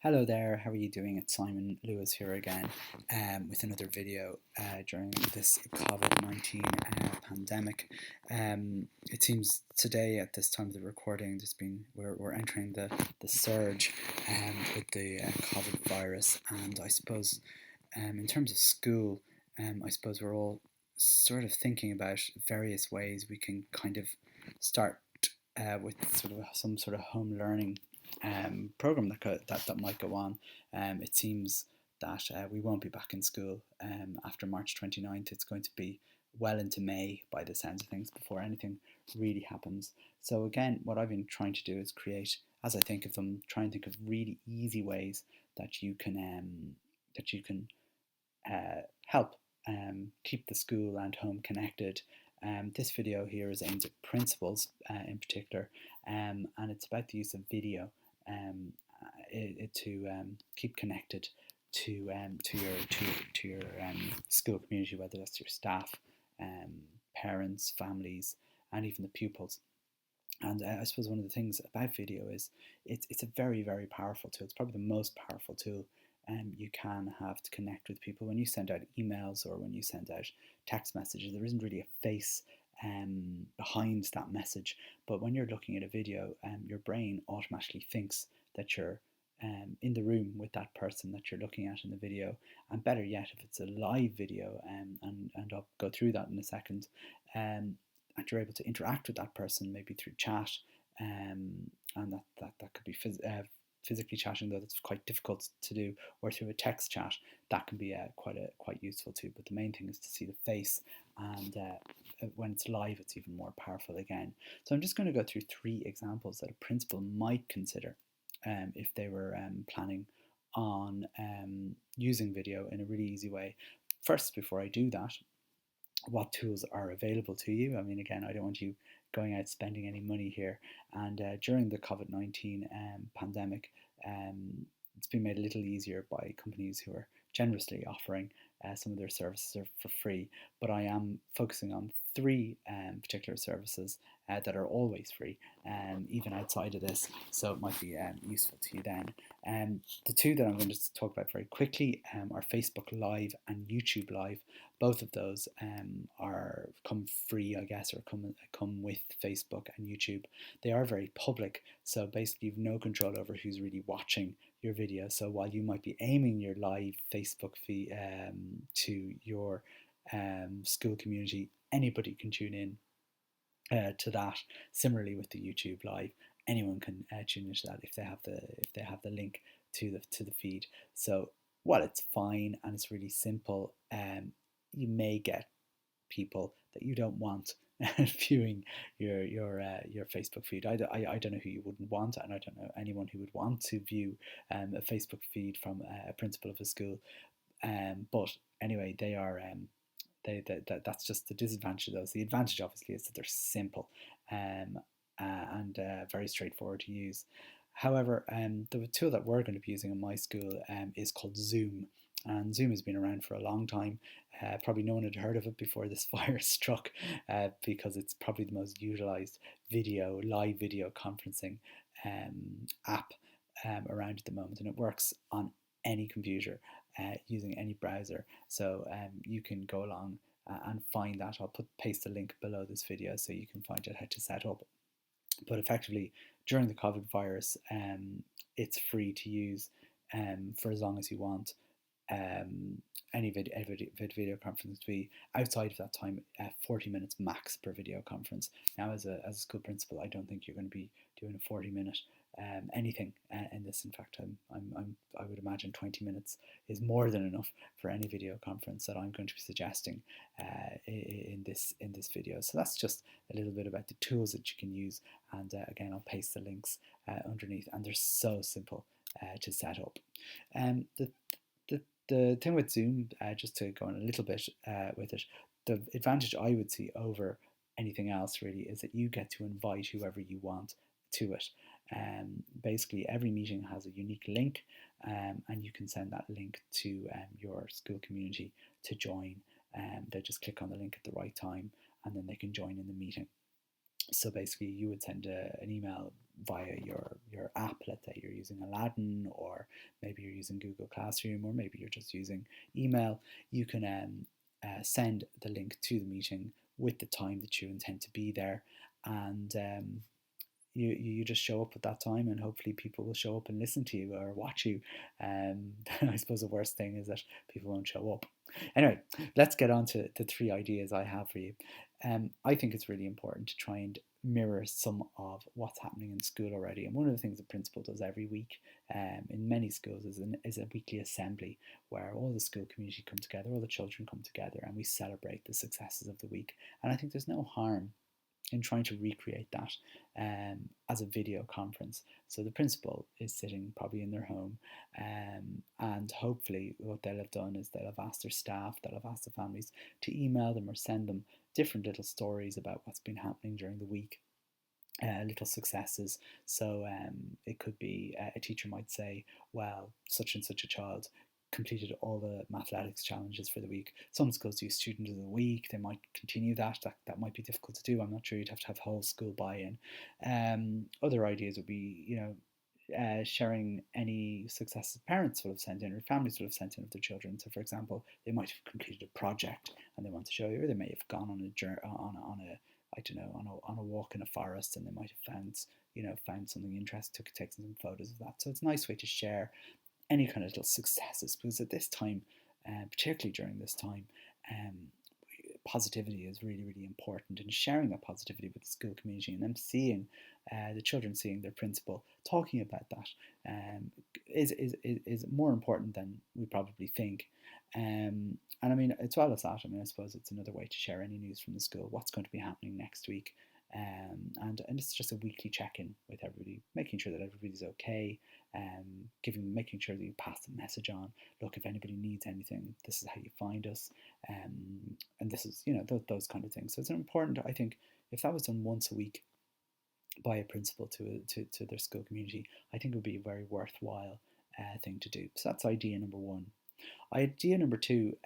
Hello there, how are you doing? It's Simon Lewis here again with another video during this COVID-19 pandemic. It seems today at this time of the recording we're entering the surge with the COVID virus, and I suppose in terms of school, I suppose we're all sort of thinking about various ways we can kind of start with sort of some sort of home learning program that might go on. It seems that we won't be back in school after March 29th. It's going to be well into May by the sounds of things before anything really happens. So again, what I've been trying to do is create, as I think of them, try and think of really easy ways that you can help keep the school and home connected. This video here is aimed at principals in particular, and it's about the use of video um, to keep connected to your school community, whether that's your staff, parents, families, and even the pupils. And I suppose one of the things about video is it's a very, very powerful tool. It's probably the most powerful tool you can have to connect with people. When you send out emails or when you send out text messages, there isn't really a face behind that message. But when you're looking at a video, your brain automatically thinks that you're in the room with that person that you're looking at in the video. And better yet, if it's a live video, and I'll go through that in a second, and you're able to interact with that person maybe through chat, and that could be physically chatting, though that's quite difficult to do, or through a text chat. That can be quite useful too. But the main thing is to see the face, and when it's live, it's even more powerful again. So I'm just going to go through 3 examples that a principal might consider if they were planning on using video in a really easy way. First, before I do that, what tools are available to you? I mean, again, I don't want you going out spending any money here. And during the COVID-19 pandemic, it's been made a little easier by companies who are generously offering some of their services for free. But I am focusing on 3 particular services that are always free, even outside of this. So it might be useful to you then. The 2 that I'm going to talk about very quickly are Facebook Live and YouTube Live. Both of those are come free, I guess, or come with Facebook and YouTube. They are very public, so basically you've no control over who's really watching your video. So while you might be aiming your live Facebook feed to your school community, anybody can tune in to that. Similarly with the YouTube Live, anyone can tune into that if they have the link to the feed. So while it's fine and it's really simple, you may get people that you don't want viewing your Facebook feed. I don't know who you wouldn't want, and I don't know anyone who would want to view a Facebook feed from a principal of a school. But anyway, they are that's just the disadvantage of those. The advantage, obviously, is that they're simple and very straightforward to use. However, the tool that we're going to be using in my school is called Zoom. And Zoom has been around for a long time. Probably no one had heard of it before this virus struck, because it's probably the most utilized live video conferencing app around at the moment, and it works on any computer using any browser. So you can go along and find that. I'll paste the link below this video so you can find out how to set up. But effectively, during the COVID virus, it's free to use for as long as you want. Any video conference to be outside of that time, 40 minutes max per video conference. Now, as a school principal, I don't think you're going to be doing a 40-minute anything in this. In fact, I would imagine 20 minutes is more than enough for any video conference that I'm going to be suggesting in this video. So that's just a little bit about the tools that you can use, and again, I'll paste the links underneath, and they're so simple to set up. The thing with Zoom, just to go on a little bit with it, the advantage I would see over anything else really is that you get to invite whoever you want to it. Basically, every meeting has a unique link, and you can send that link to your school community to join. They just click on the link at the right time, and then they can join in the meeting. So basically, you would send an email via your app. Let's say you're using Aladdin, or maybe you're using Google Classroom, or maybe you're just using email. You can send the link to the meeting with the time that you intend to be there, and you just show up at that time, and hopefully people will show up and listen to you or watch you. I suppose the worst thing is that people won't show up. Anyway, let's get on to the three ideas I have for you. I think it's really important to try and mirror some of what's happening in school already. And one of the things the principal does every week in many schools is a weekly assembly where all the school community come together, all the children come together, and we celebrate the successes of the week. And I think there's no harm in trying to recreate that as a video conference. So the principal is sitting probably in their home, and hopefully what they'll have done is they'll have asked their staff, they'll have asked the families to email them or send them different little stories about what's been happening during the week. Little successes. So it could be a teacher might say, well, such and such a child completed all the mathletics challenges for the week. Some schools do student of the week. They might continue that. That might be difficult to do. I'm not sure. You'd have to have whole school buy-in. Other ideas would be, sharing any successes parents will have sent in or families will have sent in of their children. So, for example, they might have completed a project and they want to show you, or they may have gone on a journey, on a I don't know, on a walk in a forest, and they might have found something interesting, taken some photos of that. So it's a nice way to share any kind of little successes, because at this time, particularly during this time, um, positivity is really, really important, and sharing that positivity with the school community and them seeing the children seeing their principal talking about that is more important than we probably think. And I mean, as well as that, I mean, I suppose it's another way to share any news from the school, what's going to be happening next week. And it's just a weekly check-in with everybody, making sure that everybody's okay, making sure that you pass the message on. Look, if anybody needs anything, this is how you find us, and this is, those kind of things. So it's important, I think, if that was done once a week by a principal to their school community, I think it would be a very worthwhile thing to do. So that's idea number one. Idea number two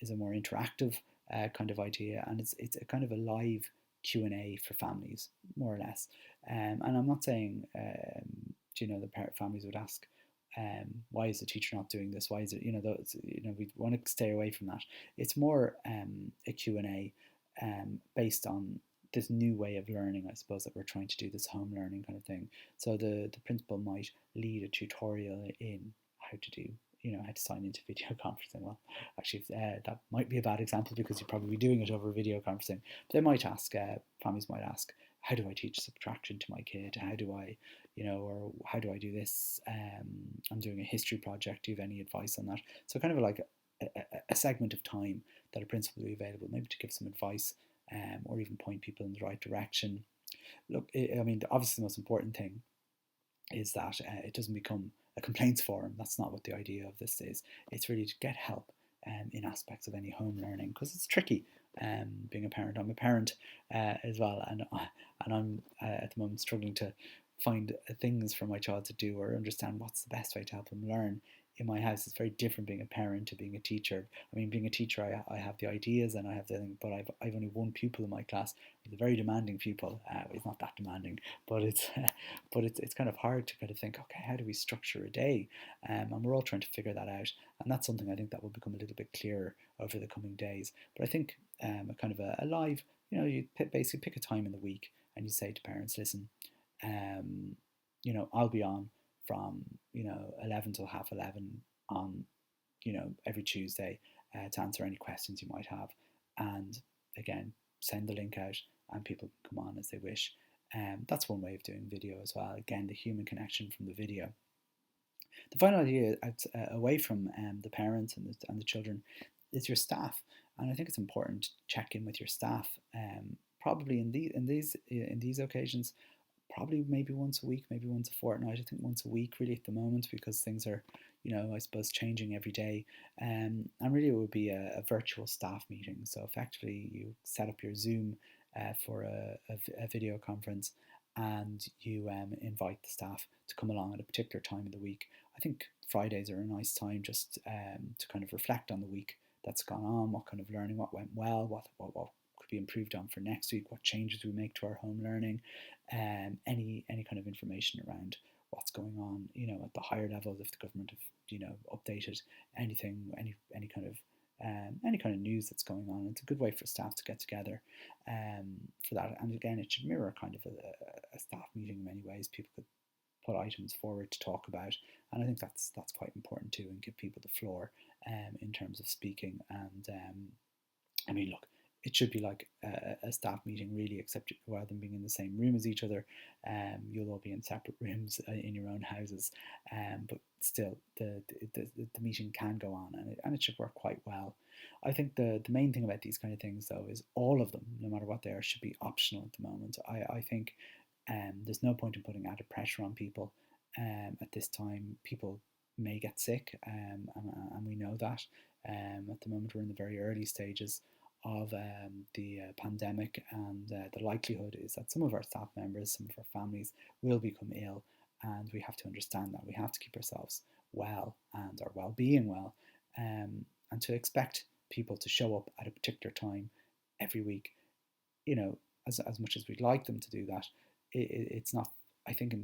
is a more interactive kind of idea, and it's a kind of a live Q&A for families, more or less. And I'm not saying, the parent families would ask, why is the teacher not doing this? Why is it, we want to stay away from that. It's more a Q&A based on this new way of learning, I suppose, that we're trying to do, this home learning kind of thing. So the principal might lead a tutorial in how to do, how to sign into video conferencing. Well, actually, that might be a bad example because you're probably doing it over video conferencing. But they might ask, families might ask, how do I teach subtraction to my kid? How do I, or how do I do this? I'm doing a history project. Do you have any advice on that? So kind of like a segment of time that a principal will be available, maybe to give some advice, or even point people in the right direction. Look, I mean, obviously the most important thing is that it doesn't become a complaints forum. That's not what the idea of this is. It's really to get help in aspects of any home learning, because it's tricky being a parent. I'm a parent as well, and I'm at the moment struggling to find things for my child to do or understand what's the best way to help them learn. In my house, it's very different being a parent to being a teacher. I mean, being a teacher, I have the ideas and I have the thing, but I've only one pupil in my class. He's a very demanding pupil. He's not that demanding, but it's kind of hard to kind of think, okay, how do we structure a day? And we're all trying to figure that out, and that's something I think that will become a little bit clearer over the coming days. But I think a kind of a live, you basically pick a time in the week and you say to parents, listen, I'll be on from 11 till half 11 on every Tuesday to answer any questions you might have, and again send the link out and people can come on as they wish. That's one way of doing video as well, again the human connection from the video. The final idea away from the parents and the children is your staff, and I think it's important to check in with your staff, probably in these occasions, probably maybe once a week, maybe once a fortnight. I think once a week really at the moment, because things are, I suppose changing every day. And really it would be a virtual staff meeting. So effectively you set up your Zoom for a video conference, and you invite the staff to come along at a particular time of the week. I think Fridays are a nice time just to kind of reflect on the week that's gone on, what kind of learning, what went well, what could be improved on for next week, what changes we make to our home learning, any kind of information around what's going on, at the higher levels, if the government have, updated anything, any kind of news that's going on. It's a good way for staff to get together for that. And again, it should mirror kind of a staff meeting in many ways. People could put items forward to talk about, and I think that's quite important too, and give people the floor in terms of speaking. And I mean, look, it should be like a staff meeting really, except rather than being in the same room as each other, you'll all be in separate rooms in your own houses, but still the meeting can go on, and it should work quite well. I think the main thing about these kind of things though is all of them, no matter what they are, should be optional at the moment. I think there's no point in putting added pressure on people at this time. People may get sick, and we know that. At the moment, we're in the very early stages of the pandemic, and the likelihood is that some of our staff members, some of our families will become ill, and we have to understand that. We have to keep ourselves well and our well-being well, and to expect people to show up at a particular time every week, as much as we'd like them to do that, it's not. I think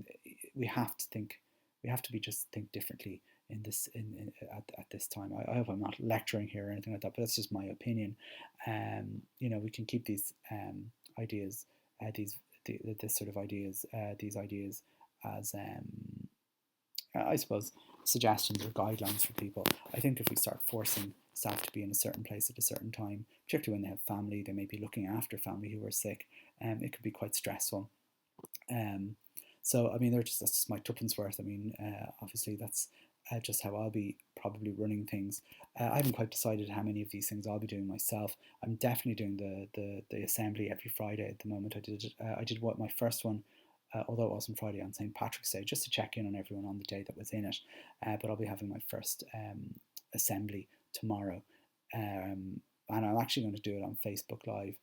we have to think. We have to think differently in this at this time. I hope I'm not lecturing here or anything like that, but that's just my opinion. We can keep these ideas, this sort of ideas, these ideas as I suppose suggestions or guidelines for people. I think if we start forcing staff to be in a certain place at a certain time, particularly when they have family, they may be looking after family who are sick. It could be quite stressful. So I mean, that's just my tuppence worth. I mean, obviously that's just how I'll be probably running things. I haven't quite decided how many of these things I'll be doing myself. I'm definitely doing the assembly every Friday at the moment. I did what my first one, although it wasn't Friday, on St. Patrick's Day, just to check in on everyone on the day that was in it. But I'll be having my first assembly tomorrow, and I'm actually going to do it on Facebook Live.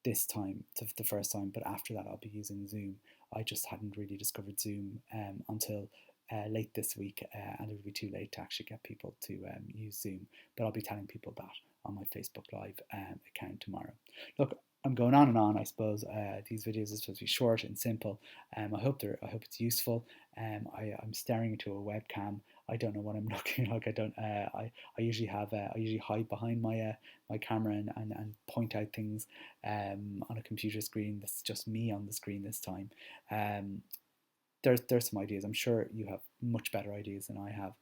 This time, the first time, but after that I'll be using Zoom. I just hadn't really discovered Zoom until late this week, and it would be too late to actually get people to use Zoom. But I'll be telling people that on my Facebook Live account tomorrow. Look, I'm going on and on. I suppose these videos are supposed to be short and simple. I hope it's useful. I'm staring into a webcam. I don't know what I'm looking like. I usually hide behind my camera and point out things on a computer screen. That's just me on the screen this time. There's some ideas. I'm sure you have much better ideas than I have.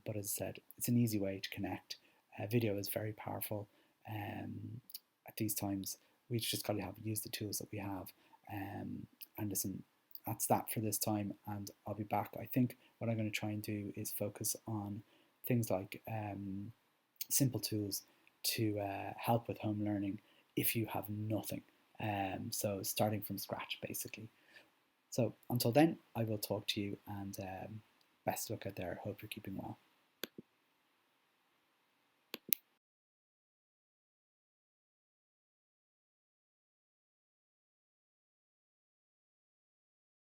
But as I said, it's an easy way to connect. Video is very powerful. At these times, we've just got to use the tools that we have. And listen, that's that for this time, and I'll be back. I think what I'm going to try and do is focus on things like simple tools to help with home learning if you have nothing. So starting from scratch, basically. So until then, I will talk to you, and best of luck out there. Hope you're keeping well.